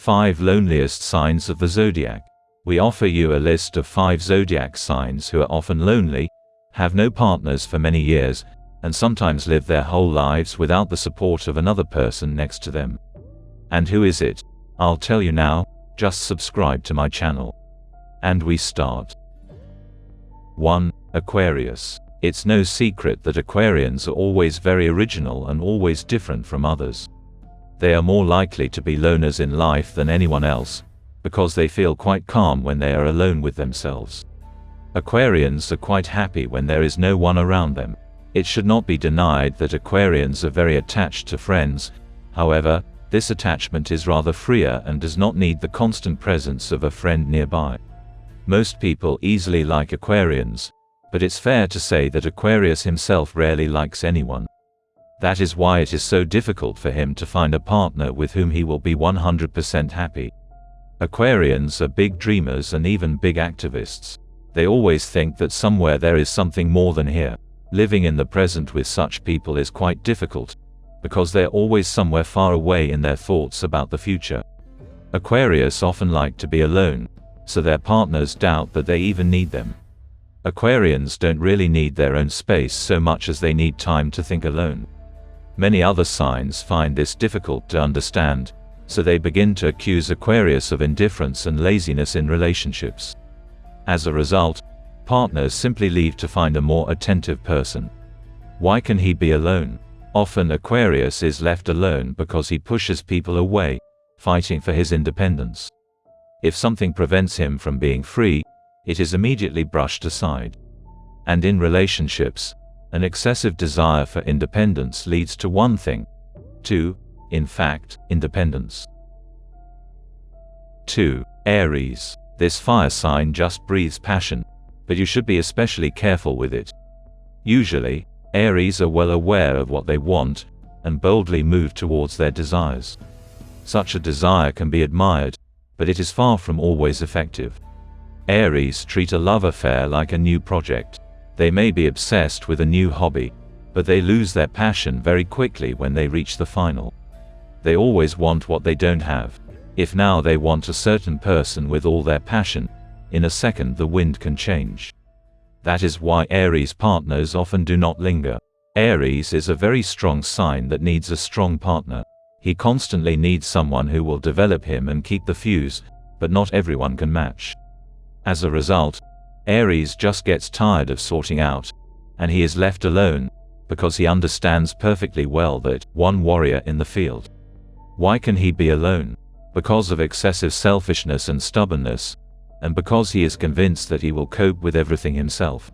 5 loneliest signs of the zodiac. We offer you a list of 5 zodiac signs who are often lonely, have no partners for many years, and sometimes live their whole lives without the support of another person next to them. And who is it? I'll tell you now, just subscribe to my channel. And we start. 1. Aquarius. It's no secret that Aquarians are always very original and always different from others. They are more likely to be loners in life than anyone else, because they feel quite calm when they are alone with themselves. Aquarians are quite happy when there is no one around them. It should not be denied that Aquarians are very attached to friends, however, this attachment is rather freer and does not need the constant presence of a friend nearby. Most people easily like Aquarians, but it's fair to say that Aquarius himself rarely likes anyone. That is why it is so difficult for him to find a partner with whom he will be 100% happy. Aquarians are big dreamers and even big activists. They always think that somewhere there is something more than here. Living in the present with such people is quite difficult, because they're always somewhere far away in their thoughts about the future. Aquarius often like to be alone, so their partners doubt that they even need them. Aquarians don't really need their own space so much as they need time to think alone. Many other signs find this difficult to understand, so they begin to accuse Aquarius of indifference and laziness in relationships. As a result, partners simply leave to find a more attentive person. Why can he be alone? Often Aquarius is left alone because he pushes people away, fighting for his independence. If something prevents him from being free, it is immediately brushed aside. And in relationships, an excessive desire for independence leads to one thing. In fact, independence. 2. Aries. This fire sign just breathes passion, but you should be especially careful with it. Usually, Aries are well aware of what they want, and boldly move towards their desires. Such a desire can be admired, but it is far from always effective. Aries treat a love affair like a new project. They may be obsessed with a new hobby, but they lose their passion very quickly when they reach the final. They always want what they don't have. If now they want a certain person with all their passion, in a second the wind can change. That is why Aries partners often do not linger. Aries is a very strong sign that needs a strong partner. He constantly needs someone who will develop him and keep the fuse, but not everyone can match. As a result, Aries just gets tired of sorting out, and he is left alone, because he understands perfectly well that one warrior in the field. Why can he be alone? Because of excessive selfishness and stubbornness, and because he is convinced that he will cope with everything himself.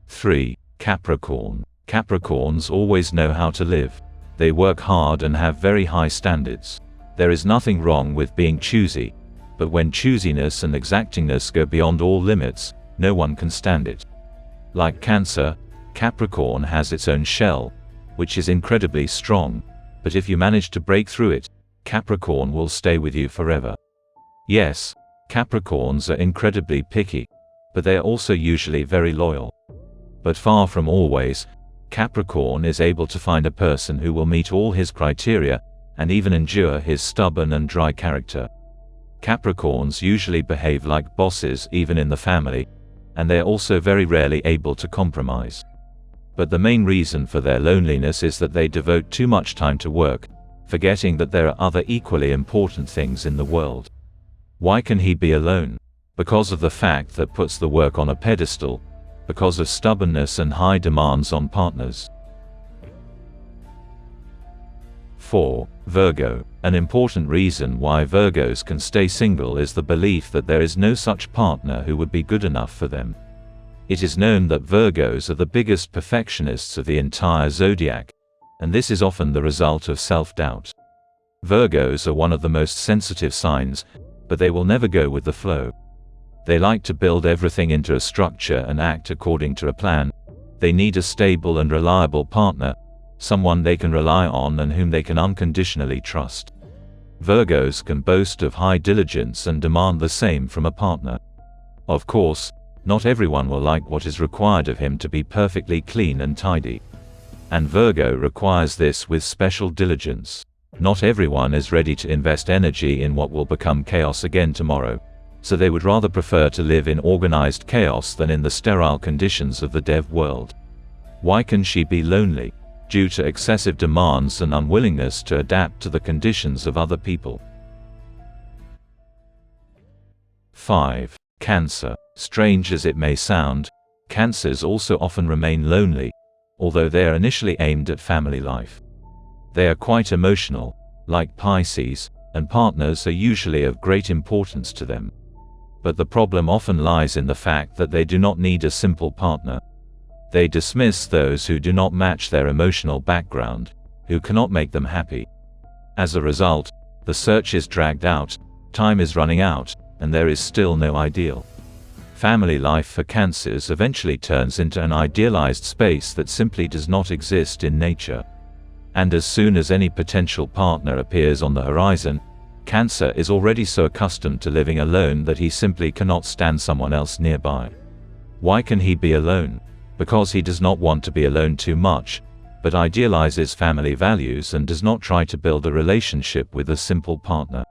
3. Capricorn. Capricorns always know how to live. They work hard and have very high standards. There is nothing wrong with being choosy, but when choosiness and exactingness go beyond all limits, no one can stand it. Like Cancer, Capricorn has its own shell, which is incredibly strong, but if you manage to break through it, Capricorn will stay with you forever. Yes, Capricorns are incredibly picky, but they are also usually very loyal. But far from always, Capricorn is able to find a person who will meet all his criteria, and even endure his stubborn and dry character. Capricorns usually behave like bosses even in the family, and they are also very rarely able to compromise. But the main reason for their loneliness is that they devote too much time to work, forgetting that there are other equally important things in the world. Why can he be alone? Because of the fact that puts the work on a pedestal, because of stubbornness and high demands on partners. 4. Virgo. An important reason why Virgos can stay single is the belief that there is no such partner who would be good enough for them. It is known that Virgos are the biggest perfectionists of the entire zodiac, and this is often the result of self-doubt. Virgos are one of the most sensitive signs, but they will never go with the flow. They like to build everything into a structure and act according to a plan. They need a stable and reliable partner, someone they can rely on and whom they can unconditionally trust. Virgos can boast of high diligence and demand the same from a partner. Of course, not everyone will like what is required of him to be perfectly clean and tidy. And Virgo requires this with special diligence. Not everyone is ready to invest energy in what will become chaos again tomorrow, so they would rather prefer to live in organized chaos than in the sterile conditions of the dev world. Why can she be lonely? Due to excessive demands and unwillingness to adapt to the conditions of other people. 5. Cancer. Strange as it may sound, Cancers also often remain lonely, although they are initially aimed at family life. They are quite emotional, like Pisces, and partners are usually of great importance to them. But the problem often lies in the fact that they do not need a simple partner. They dismiss those who do not match their emotional background, who cannot make them happy. As a result, the search is dragged out, time is running out, and there is still no ideal. Family life for Cancers eventually turns into an idealized space that simply does not exist in nature. And as soon as any potential partner appears on the horizon, Cancer is already so accustomed to living alone that he simply cannot stand someone else nearby. Why can he be alone? Because he does not want to be alone too much, but idealizes family values and does not try to build a relationship with a simple partner.